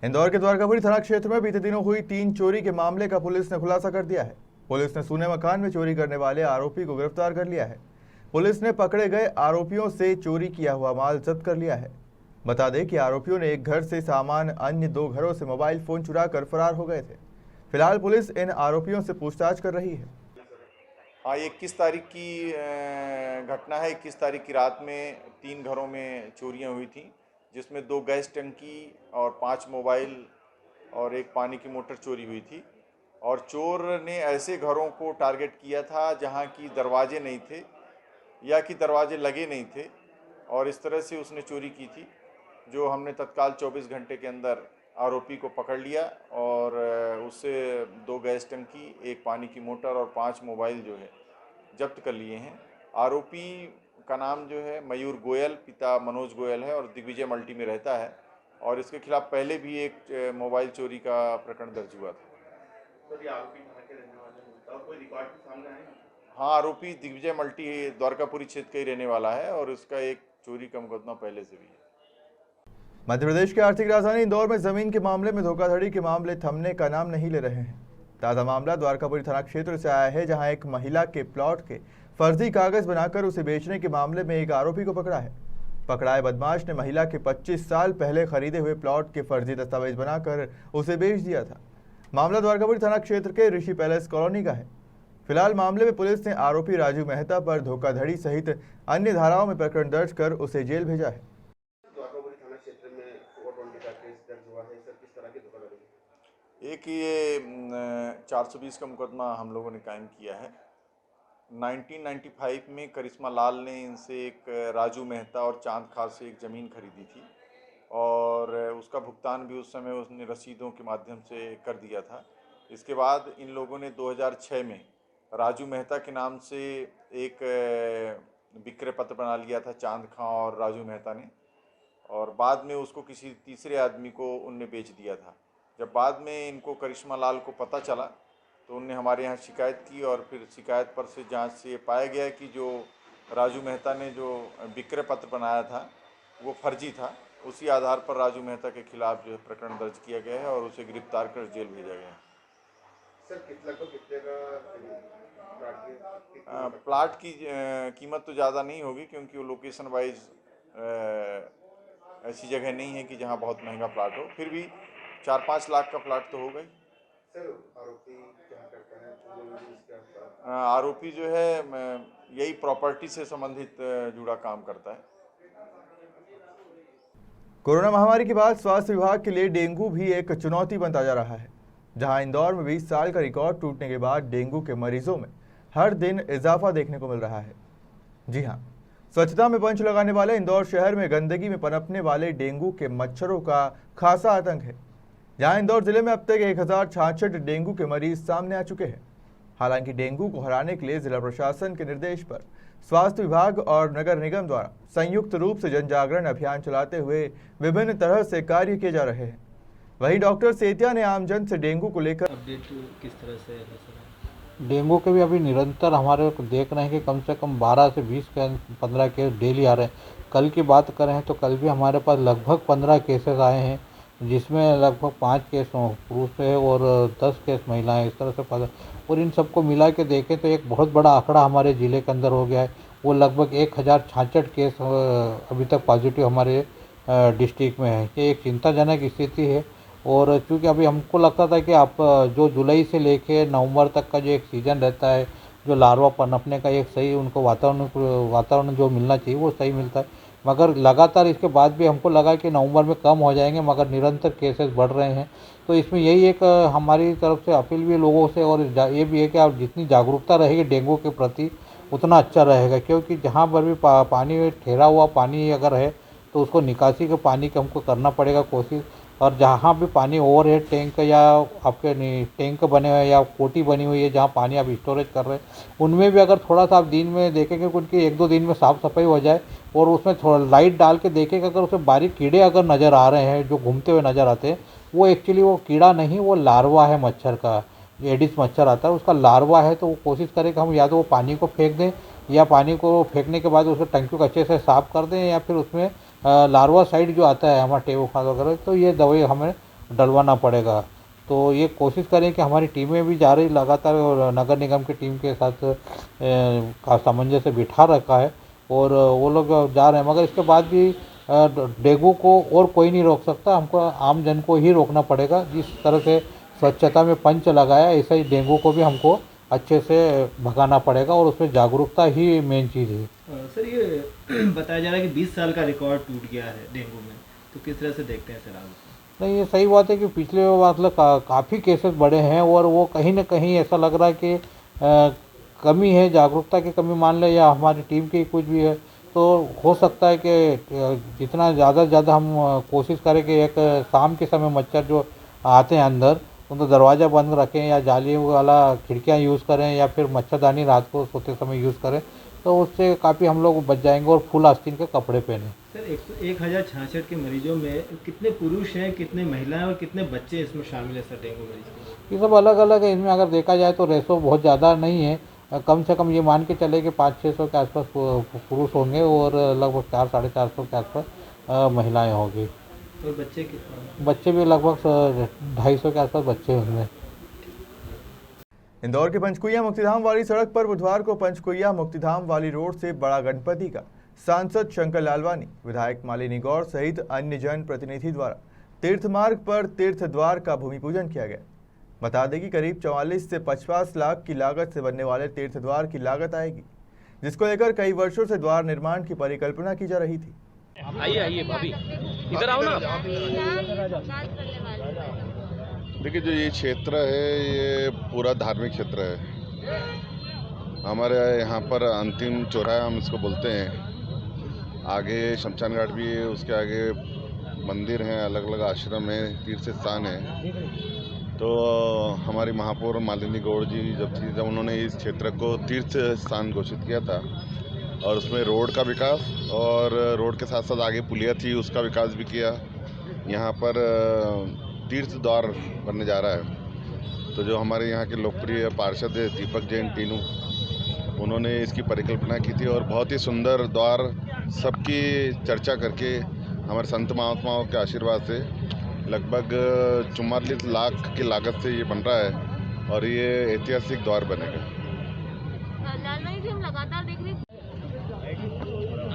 इंदौर के द्वारकापुरी थाना क्षेत्र में बीते दिनों हुई 3 चोरी के मामले का पुलिस ने खुलासा कर दिया है। पुलिस ने सूने मकान में चोरी करने वाले आरोपी को गिरफ्तार कर लिया है। पुलिस ने पकड़े गए आरोपियों से चोरी किया हुआ माल जब्त कर लिया है। बता दें कि आरोपियों ने एक घर से सामान, अन्य 2 घरों से मोबाइल फोन चुरा कर फरार हो गए थे। फिलहाल पुलिस इन आरोपियों से पूछताछ कर रही है। हाँ, 21 तारीख की घटना है। 21 तारीख की रात में 3 घरों में चोरियां हुई थी, जिसमें 2 गैस टंकी और 5 मोबाइल और 1 पानी की मोटर चोरी हुई थी। और चोर ने ऐसे घरों को टारगेट किया था जहां की दरवाजे नहीं थे या कि दरवाजे लगे नहीं थे, और इस तरह से उसने चोरी की थी, जो हमने तत्काल 24 घंटे के अंदर आरोपी को पकड़ लिया और उससे 2 गैस टंकी, 1 पानी की मोटर और 5 मोबाइल जो है जब्त कर लिए हैं। आरोपी का नाम जो है मयूर गोयल, पिता मनोज गोयल है और दिग्विजय मल्टी में रहता है, और इसके खिलाफ पहले भी एक मोबाइल चोरी का प्रकरण दर्ज हुआ था। सर, ये आरोपी कहाँ के रहने वाले हैं और कोई रिकॉर्ड सामने आए? हाँ, आरोपी दिग्विजय मल्टी द्वारकापुरी क्षेत्र का ही रहने वाला है और उसका एक चोरी का मुकदमा पहले से भी है। मध्य प्रदेश की आर्थिक राजधानी इंदौर में जमीन के मामले में धोखाधड़ी के मामले थमने का नाम नहीं ले रहे हैं। ताज़ा मामला द्वारकापुरी थाना क्षेत्र से आया है, जहां एक महिला के प्लॉट के फर्जी कागज बनाकर उसे बेचने के मामले में एक आरोपी को पकड़ा है। पकड़ाए बदमाश ने महिला के 25 साल पहले खरीदे हुए प्लॉट के फर्जी दस्तावेज बनाकर उसे बेच दिया था। मामला द्वारकापुरी थाना क्षेत्र के ऋषि पैलेस कॉलोनी का है। फिलहाल मामले में पुलिस ने आरोपी राजू मेहता पर धोखाधड़ी सहित अन्य धाराओं में प्रकरण दर्ज कर उसे जेल भेजा है। एक ये 420 का मुकदमा हम लोगों ने कायम किया है। 1995 में करिश्मा लाल ने इनसे एक राजू मेहता और चांद खां से एक ज़मीन खरीदी थी, और उसका भुगतान भी उस समय उसने रसीदों के माध्यम से कर दिया था। इसके बाद इन लोगों ने 2006 में राजू मेहता के नाम से एक विक्रय पत्र बना लिया था, चांद खां और राजू मेहता ने, और बाद में उसको किसी तीसरे आदमी को उनने बेच दिया था। जब बाद में इनको करिश्मा लाल को पता चला तो उनने हमारे यहाँ शिकायत की, और फिर शिकायत पर से जांच से ये पाया गया कि जो राजू मेहता ने जो विक्रय पत्र बनाया था वो फर्जी था। उसी आधार पर राजू मेहता के खिलाफ जो है प्रकरण दर्ज किया गया है और उसे गिरफ्तार कर जेल भेजा गया है। सर, कितने का प्लाट की कीमत तो ज़्यादा नहीं होगी, क्योंकि वो लोकेशन वाइज ऐसी जगह नहीं है कि जहाँ बहुत महंगा प्लाट हो। फिर भी 4-5 लाख का प्लाट तो होगा ही। सर, आरोपी क्या करता है? आरोपी जो है यही प्रॉपर्टी से संबंधित जुड़ा काम करता है। कोरोना महामारी के बाद स्वास्थ्य विभाग के लिए डेंगू भी एक चुनौती बनता जा रहा है। जहां इंदौर में 20 साल का रिकॉर्ड टूटने के बाद डेंगू के मरीजों में हर दिन इजाफा देखने को मिल रहा है। जी हां, स्वच्छता में पंच लगाने वाले इंदौर शहर में गंदगी में पनपने वाले डेंगू के मच्छरों का खासा आतंक है। जहां इंदौर जिले में अब तक 1066 डेंगू के मरीज सामने आ चुके हैं। हालांकि डेंगू को हराने के लिए जिला प्रशासन के निर्देश पर स्वास्थ्य विभाग और नगर निगम द्वारा संयुक्त रूप से जन जागरण अभियान चलाते हुए विभिन्न तरह से कार्य किए जा रहे हैं। वहीं डॉक्टर सेतिया ने आमजन से डेंगू को लेकर अपडेट किस तरह से है? डेंगू के भी अभी निरंतर हमारे देख रहे हैं कि कम से कम 12 से 20 के 15 केस डेली आ रहे हैं। कल की बात करें तो कल भी हमारे पास लगभग 15 केसेस आए हैं, जिसमें लगभग 5 केस पुरुष है और 10 केस महिलाएं, इस तरह से और इन सबको मिला के देखें तो एक बहुत बड़ा आंकड़ा हमारे ज़िले के अंदर हो गया है। वो लगभग 1066 केस अभी तक पॉजिटिव हमारे डिस्ट्रिक्ट में है। ये एक चिंताजनक स्थिति है। और चूँकि अभी हमको लगता था कि आप जो जुलाई से लेके नवंबर तक का जो एक सीज़न रहता है, जो लार्वा पनपने का एक सही उनको वातावरण जो मिलना चाहिए वो सही मिलता है, मगर लगातार इसके बाद भी हमको लगा कि नवंबर में कम हो जाएंगे, मगर निरंतर केसेस बढ़ रहे हैं। तो इसमें यही एक हमारी तरफ से अपील भी लोगों से और ये भी है कि आप जितनी जागरूकता रहेगी डेंगू के प्रति उतना अच्छा रहेगा, क्योंकि जहाँ पर भी पानी ठहरा हुआ पानी अगर है तो उसको निकासी के पानी की हमको करना पड़ेगा कोशिश। और जहाँ भी पानी ओवर है, टैंक या आपके टैंक बने हुए या कोटी बनी हुई है जहाँ पानी आप स्टोरेज कर रहे हैं, उनमें भी अगर थोड़ा सा आप दिन में देखेंगे कि उनकी 1-2 दिन में साफ़ सफाई हो जाए और उसमें थोड़ा लाइट डाल के देखेंगे, अगर उसमें बारीक कीड़े अगर नज़र आ रहे हैं जो घूमते हुए नज़र आते हैं, वो एक्चुअली वो कीड़ा नहीं, वो लार्वा है मच्छर का। एडिस मच्छर आता है, उसका लार्वा है। तो वो कोशिश करें कि हम या तो वो पानी को फेंक दें, या पानी को फेंकने के बाद उसको टंकी को अच्छे से साफ़ कर दें, या फिर उसमें लार्वा साइड जो आता है हमारा टेबो खाद वगैरह, तो ये दवाई हमें दलवाना पड़ेगा। तो ये कोशिश करें कि हमारी टीमें भी जा रही लगातार, और नगर निगम की टीम के साथ का सामंजस्य बिठा रखा है और वो लोग जा रहे हैं, मगर इसके बाद भी डेंगू को और कोई नहीं रोक सकता, हमको आम जन को ही रोकना पड़ेगा। जिस तरह से स्वच्छता में पंच लगाया, ऐसा ही डेंगू को भी हमको अच्छे से भगाना पड़ेगा और उसमें जागरूकता ही मेन चीज़ है। सर ये बताया जा रहा है कि 20 साल का रिकॉर्ड टूट गया है डेंगू में, तो किस तरह से देखते हैं सर आप? नहीं, ये सही बात है कि पिछले मतलब काफ़ी केसेस बढ़े हैं और वो कहीं ना कहीं ऐसा लग रहा है कि कमी है, जागरूकता की कमी मान ले या हमारी टीम की कुछ भी है। तो हो सकता है कि जितना ज़्यादा से ज़्यादा हम कोशिश करें कि एक शाम के समय मच्छर जो आते हैं अंदर, उनको दरवाज़ा बंद रखें या जाली वाला खिड़कियाँ यूज़ करें या फिर मच्छरदानी रात को सोते समय यूज़ करें, तो उससे काफ़ी हम लोग बच जाएंगे। और फुल आस्तीन के कपड़े पहने। सर 1066 के मरीजों में कितने पुरुष हैं, कितने महिलाएं और कितने बच्चे इसमें शामिल हैं सर डेंगू मरीज? ये सब अलग अलग है। इनमें अगर देखा जाए तो रेशो बहुत ज़्यादा नहीं है। कम से कम ये मान के चले कि 500-600 के आसपास पुरुष होंगे और लगभग 400-450 के आसपास महिलाएं होंगी। और बच्चे कितने? बच्चे भी लगभग 250 के आसपास बच्चे होंगे। इंदौर के पंचकुइया मुक्तिधाम वाली सड़क पर बुधवार को पंचकुइया मुक्तिधाम वाली रोड से बड़ा गणपति का सांसद शंकर लालवानी, विधायक मालिनी गौड़ सहित अन्य जन प्रतिनिधि द्वारा तीर्थ मार्ग पर तीर्थ द्वार का भूमि पूजन किया गया। बता दें कि करीब 44 से 50 लाख की लागत से बनने वाले तीर्थ द्वार की लागत आएगी, जिसको लेकर कई वर्षों से द्वार निर्माण की परिकल्पना की जा रही थी। आइए भाभी, इधर आओ ना। देखिए, जो ये क्षेत्र है ये पूरा धार्मिक क्षेत्र है। हमारे यहाँ पर अंतिम चौराहा हम इसको बोलते हैं। आगे शमशान घाट भी है, उसके आगे मंदिर हैं, अलग अलग आश्रम है, तीर्थ स्थान है। तो हमारी महापौर मालिनी गौड़ जी जब उन्होंने इस क्षेत्र को तीर्थ स्थान घोषित किया था और उसमें रोड का विकास और रोड के साथ साथ आगे पुलिया थी उसका विकास भी किया। यहाँ पर तीर्थ द्वार बनने जा रहा है। तो जो हमारे यहाँ के लोकप्रिय पार्षद है दीपक जैन टीनू, उन्होंने इसकी परिकल्पना की थी और बहुत ही सुंदर द्वार सबकी चर्चा करके हमारे संत महात्माओं के आशीर्वाद से लगभग 44 लाख की लागत से ये बन रहा है और ये ऐतिहासिक द्वार बनेगा। लालवानी जी, हम लगातार देख रहे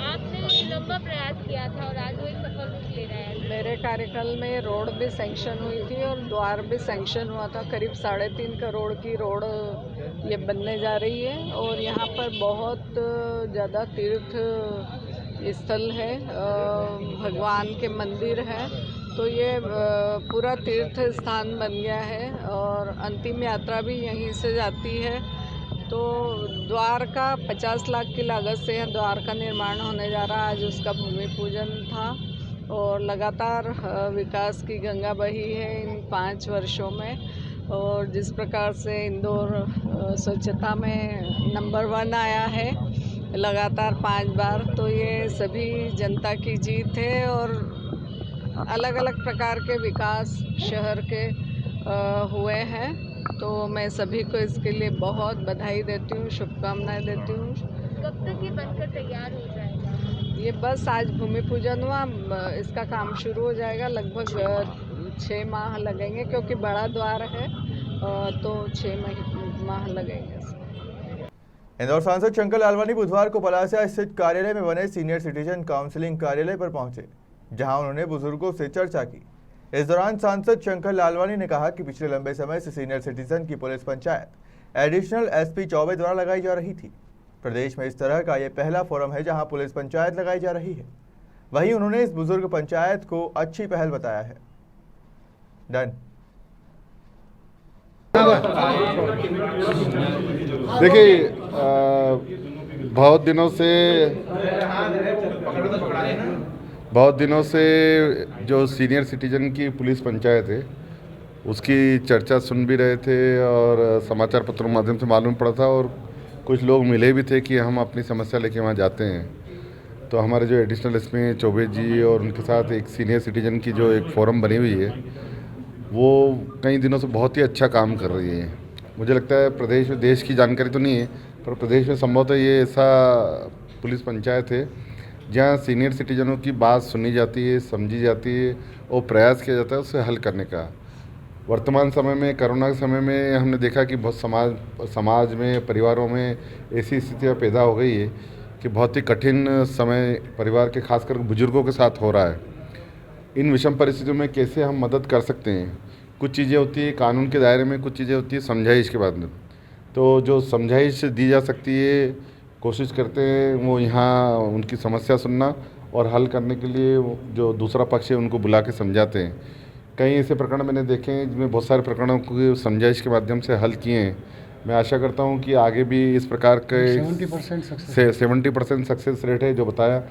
आपने लंबा प्रयास किया था और आज वो एक सफल रूप ले रहा है। मेरे कार्यकाल में रोड भी सैंक्शन हुई थी और द्वार भी सैंक्शन हुआ था। करीब 3.5 करोड़ की रोड ये बनने जा रही है और यहाँ पर बहुत ज़्यादा तीर्थ स्थल है, भगवान के मंदिर है। तो ये पूरा तीर्थ स्थान बन गया है और अंतिम यात्रा भी यहीं से जाती है। तो द्वार का 50 लाख की लागत से द्वार का निर्माण होने जा रहा है। आज उसका भूमि पूजन था और लगातार विकास की गंगा बही है इन 5 वर्षों में। और जिस प्रकार से इंदौर स्वच्छता में नंबर 1 आया है लगातार 5 बार, तो ये सभी जनता की जीत है और अलग अलग प्रकार के विकास शहर के हुए हैं। तो मैं सभी को इसके लिए बहुत बधाई देती हूँ, शुभकामनाएं देती हूँ। कब तक ये बनकर तैयार हो जाएगा? ये बस आज भूमि पूजन हुआ, इसका काम शुरू हो जाएगा। लगभग 6 माह लगेंगे क्योंकि बड़ा द्वार है, तो 6 माह लगेंगे। इंदौर सांसद शंकर लालवानी बुधवार को पलासिया स्थित कार्यालय में बने सीनियर सिटीजन काउंसिलिंग कार्यालय पर पहुंचे, जहां उन्होंने बुजुर्गों से चर्चा की। इस दौरान सांसद शंकर लालवानी ने कहा कि पिछले लंबे समय से सीनियर सिटीजन की police panchayat additional SP Choubey द्वारा लगाई जा रही थी। प्रदेश में इस तरह का ये पहला फोरम है जहां पुलिस पंचायत लगाई जा रही है। वहीं उन्होंने इस बुजुर्ग पंचायत को अच्छी पहल बताया है। डन। देखिए, बहुत दिनों से जो सीनियर सिटीजन की पुलिस पंचायत है उसकी चर्चा सुन भी रहे थे और समाचार पत्रों के माध्यम से मालूम पड़ा था और कुछ लोग मिले भी थे कि हम अपनी समस्या लेके वहाँ जाते हैं। तो हमारे जो एडिशनल एसपी चौबे जी और उनके साथ एक सीनियर सिटीजन की जो एक फोरम बनी हुई है वो कई दिनों से बहुत ही अच्छा काम कर रही है। मुझे लगता है प्रदेश में, देश की जानकारी तो नहीं है पर प्रदेश में संभवतः ये ऐसा पुलिस पंचायत है जहाँ सीनियर सिटीजनों की बात सुनी जाती है, समझी जाती है और प्रयास किया जाता है उसे हल करने का। वर्तमान समय में, कोरोना के समय में हमने देखा कि बहुत समाज में, परिवारों में ऐसी स्थितियाँ पैदा हो गई है कि बहुत ही कठिन समय परिवार के, खासकर बुजुर्गों के साथ हो रहा है। इन विषम परिस्थितियों में कैसे हम मदद कर सकते हैं? कुछ चीज़ें होती है कानून के दायरे में, कुछ चीज़ें होती है समझाइश के बाद में। तो जो समझाइश दी जा सकती है, कोशिश करते हैं वो यहाँ उनकी समस्या सुनना और हल करने के लिए जो दूसरा पक्ष है उनको बुला के समझाते हैं। कई ऐसे प्रकरण मैंने देखे हैं जिनमें बहुत सारे प्रकरणों को समझाइश के माध्यम से हल किए हैं। मैं आशा करता हूं कि आगे भी इस प्रकार के 70% सक्सेस रेट है जो बताया।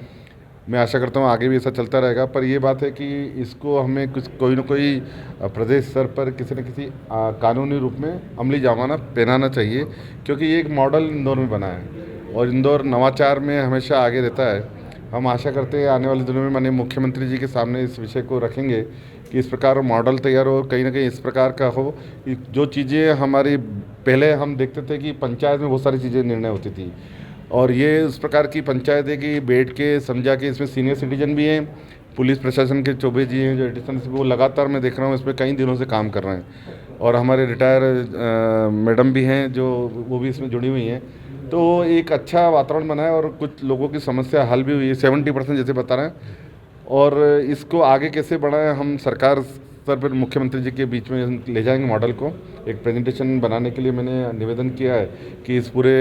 मैं आशा करता हूं आगे भी ऐसा चलता रहेगा। पर ये बात है कि इसको हमें कोई ना कोई प्रदेश स्तर पर किसी न किसी कानूनी रूप में अमली जामाना पहनाना चाहिए, क्योंकि ये एक मॉडल इंदौर में बना है और इंदौर नवाचार में हमेशा आगे रहता है। हम आशा करते हैं आने वाले दिनों में माननीय मुख्यमंत्री जी के सामने इस विषय को रखेंगे कि इस प्रकार मॉडल तैयार हो, कहीं ना कहीं इस प्रकार का हो कि जो चीज़ें हमारी पहले हम देखते थे कि पंचायत में बहुत सारी चीज़ें निर्णय होती थी, और ये उस प्रकार की पंचायत है कि बैठ के समझा के, इसमें सीनियर सिटीजन भी हैं, पुलिस प्रशासन के चौबे जी हैं जो एडिशनल, वो लगातार मैं देख रहा हूँ इसमें कई दिनों से काम कर रहे हैं, और हमारे रिटायर मैडम भी हैं जो वो भी इसमें जुड़ी हुई हैं। तो एक अच्छा वातावरण बना है और कुछ लोगों की समस्या हल भी हुई है 70% जैसे बता रहे हैं। और इसको आगे कैसे बढ़ाएं, हम सरकार स्तर पर मुख्यमंत्री जी के बीच में ले जाएंगे मॉडल को। एक प्रेजेंटेशन बनाने के लिए मैंने निवेदन किया है कि इस पूरे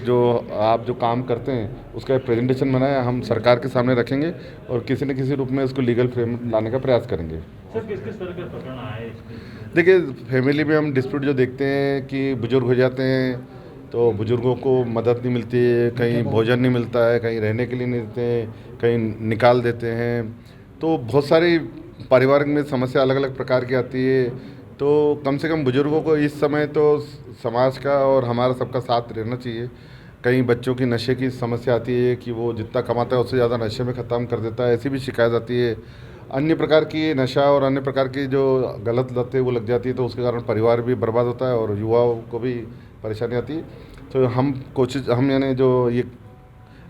जो आप जो काम करते हैं उसका एक प्रेजेंटेशन बनाएं, हम सरकार के सामने रखेंगे और किसी न किसी रूप में उसको लीगल फ्रेम लाने का प्रयास करेंगे। सर किस तरह के प्रकरण आए? देखिए, फैमिली में हम डिस्प्यूट जो देखते हैं कि बुजुर्ग हो जाते हैं तो बुजुर्गों को मदद नहीं मिलती है, कहीं भोजन नहीं मिलता है, कहीं रहने के लिए नहीं देते हैं, कहीं निकाल देते हैं। तो बहुत सारी पारिवारिक में समस्या अलग अलग प्रकार की आती है। तो कम से कम बुजुर्गों को इस समय तो समाज का और हमारा सबका साथ रहना चाहिए। कहीं बच्चों की नशे की समस्या आती है कि वो जितना कमाता है उससे ज़्यादा नशे में ख़त्म कर देता है, ऐसी भी शिकायत आती है। अन्य प्रकार की नशा और अन्य प्रकार की जो गलत लतें वो लग जाती है, तो उसके कारण परिवार भी बर्बाद होता है और युवाओं को भी परेशानी आती है। तो हम यानी जो ये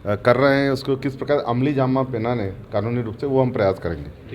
कर रहे हैं उसको किस प्रकार अमली जामा पहनाने कानूनी रूप से, वो हम प्रयास करेंगे।